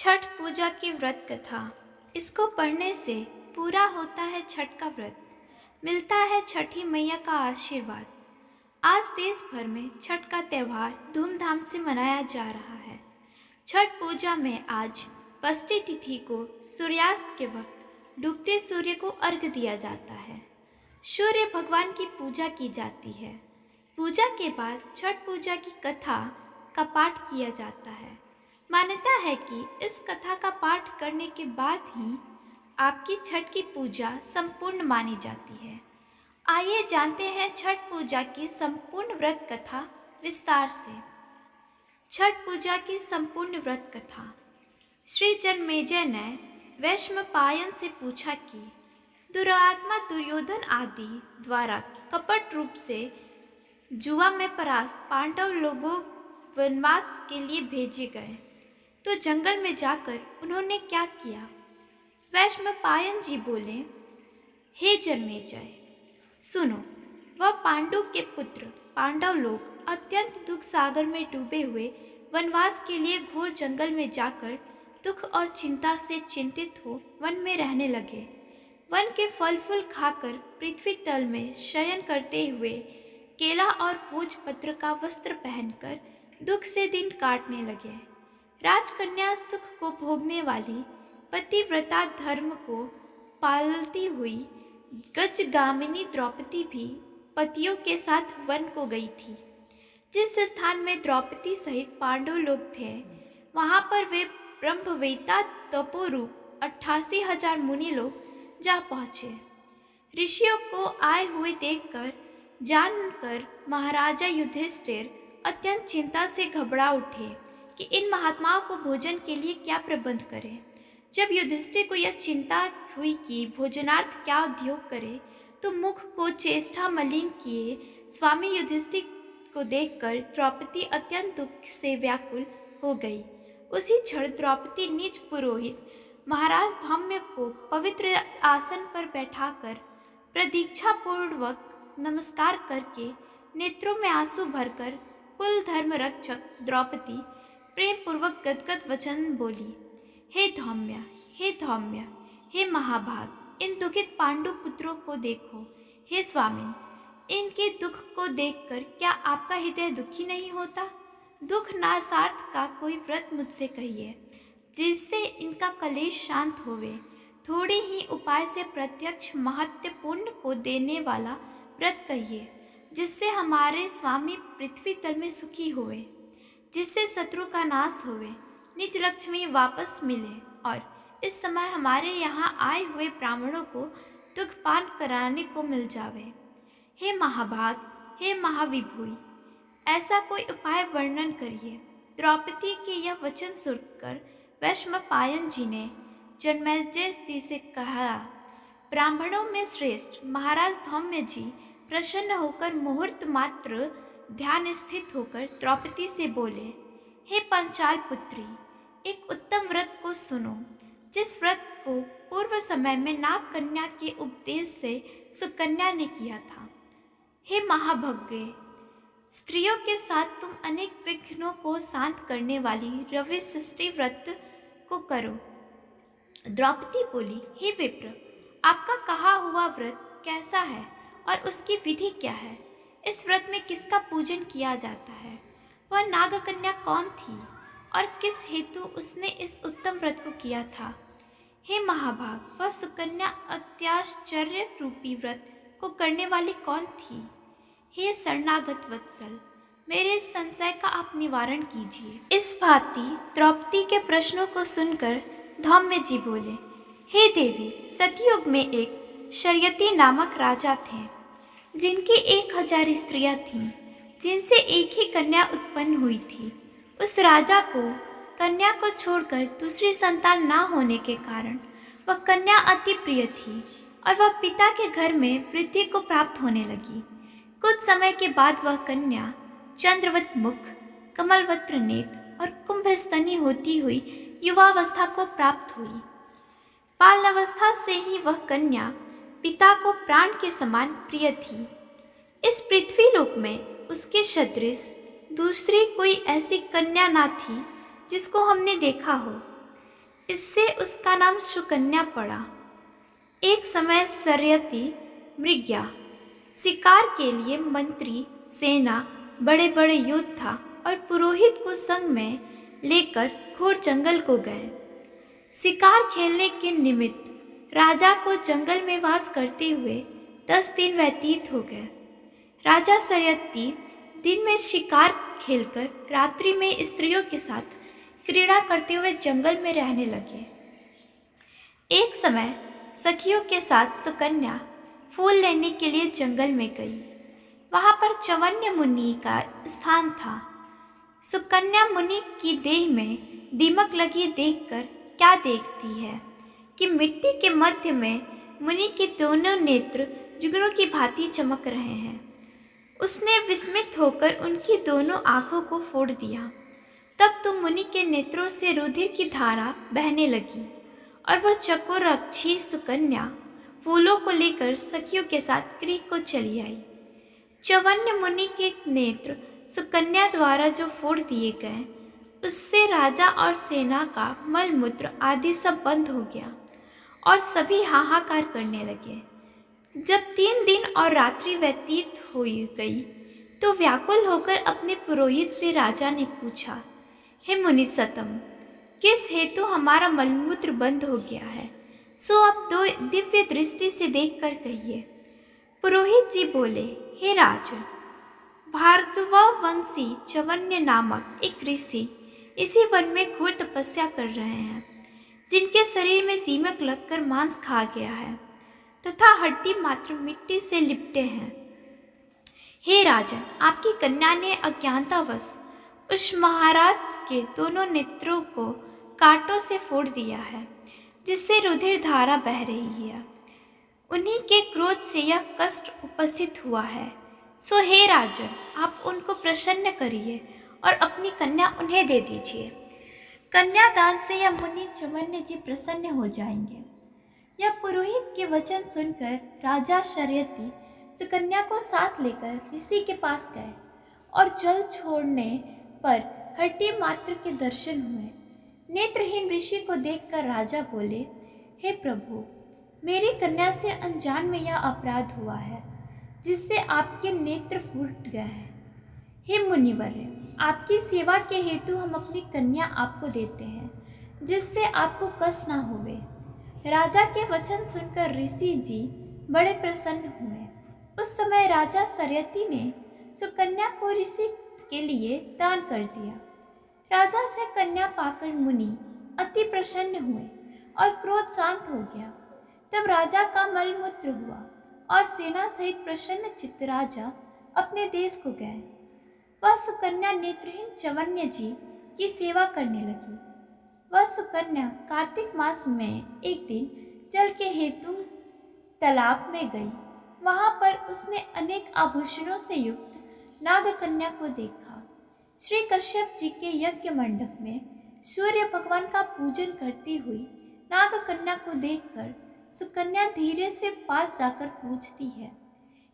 छठ पूजा की व्रत कथा। इसको पढ़ने से पूरा होता है छठ का व्रत, मिलता है छठी मैया का आशीर्वाद। आज देश भर में छठ का त्यौहार धूमधाम से मनाया जा रहा है। छठ पूजा में आज षष्ठी तिथि को सूर्यास्त के वक्त डूबते सूर्य को अर्घ्य दिया जाता है। सूर्य भगवान की पूजा की जाती है। पूजा के बाद छठ पूजा की कथा का पाठ किया जाता है। मान्यता है कि इस कथा का पाठ करने के बाद ही आपकी छठ की पूजा संपूर्ण मानी जाती है। आइए जानते हैं छठ पूजा की संपूर्ण व्रत कथा विस्तार से। छठ पूजा की संपूर्ण व्रत कथा। श्री जन्मेजय ने वैशंपायन से पूछा कि दुरात्मा दुर्योधन आदि द्वारा कपट रूप से जुआ में परास्त पांडव लोगों वनवास के लिए भेजे गए, तो जंगल में जाकर उन्होंने क्या किया? वैशंपायन जी बोले, हे जन्मेजय, सुनो, वह पांडु के पुत्र पांडव लोग अत्यंत दुख सागर में डूबे हुए वनवास के लिए घोर जंगल में जाकर दुख और चिंता से चिंतित हो वन में रहने लगे। वन के फल फूल खाकर पृथ्वी तल में शयन करते हुए केला और भोजपत्र का वस्त्र पहनकर दुख से दिन काटने लगे। राजकन्या सुख को भोगने वाली पतिव्रता धर्म को पालती हुई गजगामिनी द्रौपदी भी पतियों के साथ वन को गई थी। जिस स्थान में द्रौपदी सहित पांडव लोग थे, वहां पर वे ब्रह्मवेत्ता तपोरूप 88,000 मुनि लोग जा पहुँचे। ऋषियों को आए हुए देखकर जानकर महाराजा युधिष्ठिर अत्यंत चिंता से घबरा उठे कि इन महात्माओं को भोजन के लिए क्या प्रबंध करें। जब युधिष्ठिर को यह चिंता हुई कि भोजनार्थ क्या उद्योग करे, तो मुख को चेष्टा मलिन किए स्वामी युधिष्ठिर को देखकर द्रौपदी अत्यंत दुख से व्याकुल हो गई। उसी क्षण द्रौपदी निज पुरोहित महाराज धौम्य को पवित्र आसन पर बैठाकर प्रतीक्षा पूर्वक नमस्कार करके नेत्रों में आंसू भरकर कुल धर्म रक्षक द्रौपदी प्रेम पूर्वक गदगद वचन बोली, हे धौम्य, हे धौम्य, हे महाभाग, इन दुखित पांडु पुत्रों को देखो। हे स्वामिन, इनके दुख को देखकर क्या आपका हृदय दुखी नहीं होता? दुख नासार्थ का कोई व्रत मुझसे कहिए, जिससे इनका कलेश शांत होवे। थोड़े ही उपाय से प्रत्यक्ष महत्व पुण्य को देने वाला व्रत कहिए, जिससे हमारे स्वामी पृथ्वी तल में सुखी होवे, जिससे शत्रु का नाश होवे, निज लक्ष्य में वापस मिले और इस समय हमारे यहाँ आए हुए ब्राह्मणों को दुखपान कराने को मिल जावे। हे महाभाग, हे महाविभूति, ऐसा कोई उपाय वर्णन करिए। द्रौपदी के यह वचन सुनकर वैशंपायन जी ने जन्मेजय जी से कहा, ब्राह्मणों में श्रेष्ठ महाराज धौम्य जी प्रसन्न होकर मुहूर्त मात्र ध्यान स्थित होकर द्रौपदी से बोले, हे पंचाल पुत्री, एक उत्तम व्रत को सुनो, जिस व्रत को पूर्व समय में नाग कन्या के उपदेश से सुकन्या ने किया था। हे महाभगे, स्त्रियों के साथ तुम अनेक विघ्नों को शांत करने वाली रवि षष्ठी व्रत को करो। द्रौपदी बोली, हे विप्र, आपका कहा हुआ व्रत कैसा है और उसकी विधि क्या है? इस व्रत में किसका पूजन किया जाता है? वह नागकन्या कौन थी और किस हेतु उसने इस उत्तम व्रत को किया था? हे महाभाग, वह सुकन्या अत्याश्चर्य रूपी व्रत को करने वाली कौन थी? हे शरणागत वत्सल, मेरे संशय का आप निवारण कीजिए। इस भांति द्रौपदी के प्रश्नों को सुनकर धौम्य जी बोले, हे देवी, सतयुग में एक शर्यती नामक राजा थे, जिनकी 1000 स्त्रियां थीं, जिनसे एक ही कन्या उत्पन्न हुई थी। उस राजा को कन्या को छोड़कर दूसरी संतान ना होने के कारण वह कन्या अति प्रिय थी और वह पिता के घर में वृद्धि को प्राप्त होने लगी। कुछ समय के बाद वह कन्या चंद्रवत मुख, कमलवत्र नेत्र और कुंभस्तनी होती हुई युवावस्था को प्राप्त हुई। बाल्यावस्था से ही वह कन्या पिता को प्राण के समान प्रिय थी। इस पृथ्वी लोक में उसके सदृश दूसरी कोई ऐसी कन्या ना थी जिसको हमने देखा हो। इससे उसका नाम सुकन्या पड़ा। एक समय सरयती मृग्या शिकार के लिए मंत्री, सेना, बड़े बड़े योद्धा और पुरोहित को संग में लेकर घोर जंगल को गए। शिकार खेलने के निमित्त राजा को जंगल में वास करते हुए 10 दिन व्यतीत हो गए। राजा सरयती दिन में शिकार खेलकर रात्रि में स्त्रियों के साथ क्रीड़ा करते हुए जंगल में रहने लगे। एक समय सखियों के साथ सुकन्या फूल लेने के लिए जंगल में गई। वहां पर चवन्य मुनि का स्थान था। सुकन्या मुनि की देह में दीमक लगी देखकर क्या देखती है कि मिट्टी के मध्य में मुनि के दोनों नेत्र जुगनू की भांति चमक रहे हैं। उसने विस्मित होकर उनकी दोनों आंखों को फोड़ दिया। तब तो मुनि के नेत्रों से रुधिर की धारा बहने लगी और वह चकोरक्षी सुकन्या फूलों को लेकर सखियों के साथ गृह को चली आई। चवन्य मुनि के नेत्र सुकन्या द्वारा जो फोड़ दिए गए, उससे राजा और सेना का मलमूत्र आदि सब बंद हो गया और सभी हाहाकार करने लगे। जब 3 दिन और रात्रि व्यतीत हो गई तो व्याकुल होकर अपने पुरोहित से राजा ने पूछा, हे मुनिसत्तम, किस हेतु हमारा मलमूत्र बंद हो गया है, सो आप दो दिव्य दृष्टि से देखकर कहिए। पुरोहित जी बोले, हे राजन, भार्गववंशी चवन्य नामक एक ऋषि इसी वन में घोर तपस्या कर रहे हैं, जिनके शरीर में दीमक लगकर मांस खा गया है तथा हड्डी मात्र मिट्टी से लिपटे हैं। हे राजन, आपकी कन्या ने अज्ञानतावश उस महाराज के दोनों नेत्रों को कांटों से फोड़ दिया है, जिससे रुधिर धारा बह रही है। उन्हीं के क्रोध से यह कष्ट उपस्थित हुआ है। सो हे राजन, आप उनको प्रसन्न करिए और अपनी कन्या उन्हें दे दीजिए। कन्यादान से यह मुनि चवन्य जी प्रसन्न हो जाएंगे। यह पुरोहित के वचन सुनकर राजा शर्यती सुकन्या को साथ लेकर ऋषि के पास गए और जल छोड़ने पर हड्डी मात्र के दर्शन हुए। नेत्रहीन ऋषि को देखकर राजा बोले, हे प्रभु, मेरी कन्या से अनजान में यह अपराध हुआ है, जिससे आपके नेत्र फूट गए हैं। हे मुनिवर्य, आपकी सेवा के हेतु हम अपनी कन्या आपको देते हैं, जिससे आपको कष्ट न होवे। राजा के वचन सुनकर ऋषि जी बड़े प्रसन्न हुए। उस समय राजा सरयती ने सुकन्या को ऋषि के लिए दान कर दिया। राजा से कन्या पाकर मुनि अति प्रसन्न हुए और क्रोध शांत हो गया। तब राजा का मलमूत्र हुआ और सेना सहित प्रसन्न चित्त राजा अपने देश को गए। वह सुकन्या नेत्रहीन चवन्य जी की सेवा करने लगी। वह सुकन्या कार्तिक मास में एक दिन जल के हेतु तालाब में गई। वहां पर उसने अनेक आभूषणों से युक्त नागकन्या को देखा। श्री कश्यप जी के यज्ञ मंडप में सूर्य भगवान का पूजन करती हुई नागकन्या को देखकर सुकन्या धीरे से पास जाकर पूछती है,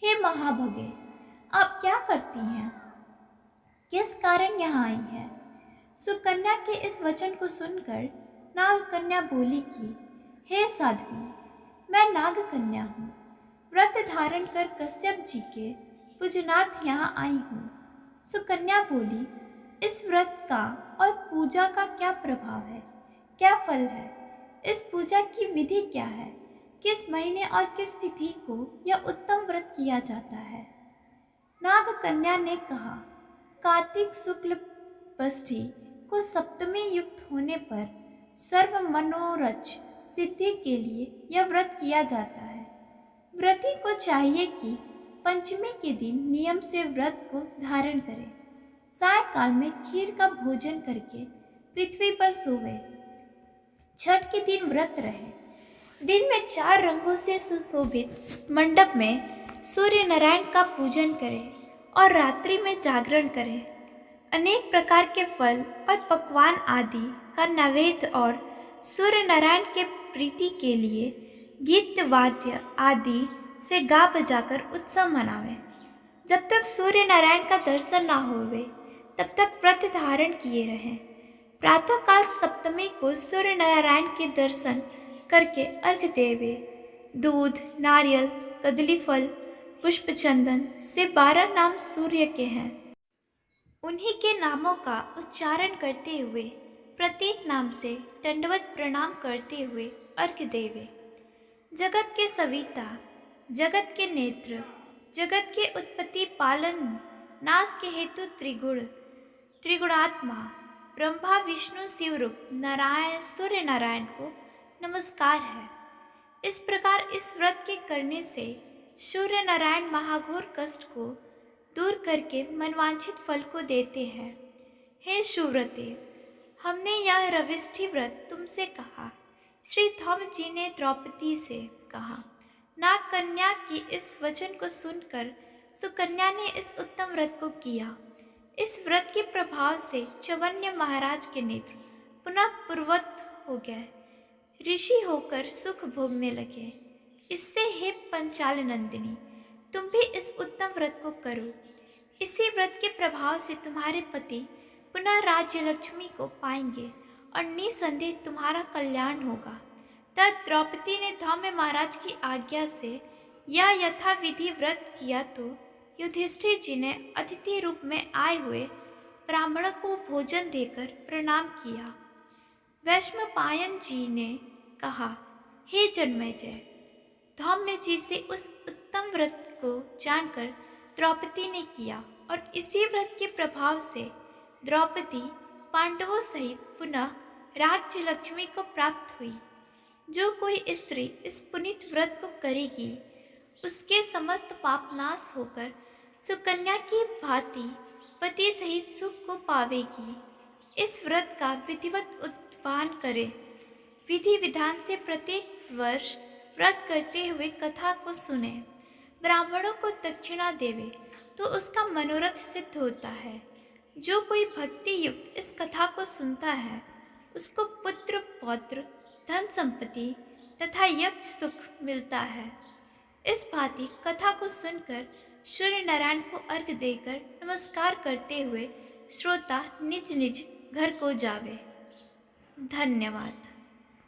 हे महाभगे, आप क्या करती हैं? किस कारण यहाँ आई हैं? सुकन्या के इस वचन को सुनकर नागकन्या बोली कि हे साधु, मैं नागकन्या हूँ। व्रत धारण कर कश्यप जी के पूजनार्थ यहाँ आई हूँ। सुकन्या बोली, इस व्रत का और पूजा का क्या प्रभाव है, क्या फल है? इस पूजा की विधि क्या है? किस महीने और किस तिथि को यह उत्तम व्रत किया जाता है? नागकन्या ने कहा, कार्तिक शुक्ल षष्ठी को सप्तमी युक्त होने पर सर्व मनोरथ सिद्धि के लिए यह व्रत किया जाता है। व्रती को चाहिए कि पंचमी के दिन नियम से व्रत को धारण करे, सायकाल में खीर का भोजन करके पृथ्वी पर सोवे, छठ के दिन व्रत रहे, दिन में 4 रंगों से सुशोभित मंडप में सूर्य नारायण का पूजन करे और रात्रि में जागरण करे। अनेक प्रकार के फल और पकवान आदि का नैवेद्य और सूर्य नारायण के प्रीति के लिए गीत वाद्य आदि से गा बजाकर उत्सव मनावे। जब तक सूर्य नारायण का दर्शन ना होवे तब तक व्रत धारण किए रहें। प्रातःकाल सप्तमी को सूर्य नारायण के दर्शन करके अर्घ देवे। दूध, नारियल, कदली फल, पुष्प चंदन से 12 नाम सूर्य के हैं। उन्हीं के नामों का उच्चारण करते हुए प्रत्येक नाम से दंडवत प्रणाम करते हुए अर्घ देवे। जगत के सविता, जगत के नेत्र, जगत के उत्पत्ति पालन नाश के हेतु त्रिगुणात्मा ब्रह्मा विष्णु शिवरूप नारायण सूर्य नारायण को नमस्कार है। इस प्रकार इस व्रत के करने से सूर्य नारायण महाघोर कष्ट को दूर करके मनवांछित फल को देते हैं। हे सुव्रते, हमने यह रविष्ठि व्रत तुमसे कहा। श्री थॉम जी ने द्रौपदी से कहा। नाग कन्या की इस वचन को सुनकर सुकन्या ने इस उत्तम व्रत को किया। इस व्रत के प्रभाव से चवन्य महाराज के नेत्र पुनः पूर्ववत हो गए, ऋषि होकर सुख भोगने लगे। इससे हे पंचाल नंदिनी, तुम भी इस उत्तम व्रत को करो। इसी व्रत के प्रभाव से तुम्हारे पति पुनः राज्य लक्ष्मी को पाएंगे और निसंदेह तुम्हारा कल्याण होगा। तब द्रौपदी ने धौम्य महाराज की आज्ञा से यह यथाविधि व्रत किया तो युधिष्ठिर जी ने अतिथि रूप में आए हुए ब्राह्मणों को भोजन देकर प्रणाम किया। वैश्वपायन जी ने कहा, हे जन्मेजय, धौम्य जी से उस उत्तम व्रत को जानकर द्रौपदी ने किया और इसी व्रत के प्रभाव से द्रौपदी पांडवों सहित पुनः राज्य लक्ष्मी को प्राप्त हुई। जो कोई स्त्री इस पुनीत व्रत को करेगी, उसके समस्त पाप नाश होकर सुकन्या की भांति पति सहित सुख को पावेगी। इस व्रत का विधिवत उत्पान करे। विधि विधान से प्रत्येक वर्ष व्रत करते हुए कथा को सुने, ब्राह्मणों को दक्षिणा देवे तो उसका मनोरथ सिद्ध होता है। जो कोई भक्ति युक्त इस कथा को सुनता है, उसको पुत्र पौत्र धन संपत्ति तथा यक्ष सुख मिलता है। इस भांति कथा को सुनकर सूर्य नारायण को अर्घ देकर नमस्कार करते हुए श्रोता निज निज घर को जावे। धन्यवाद।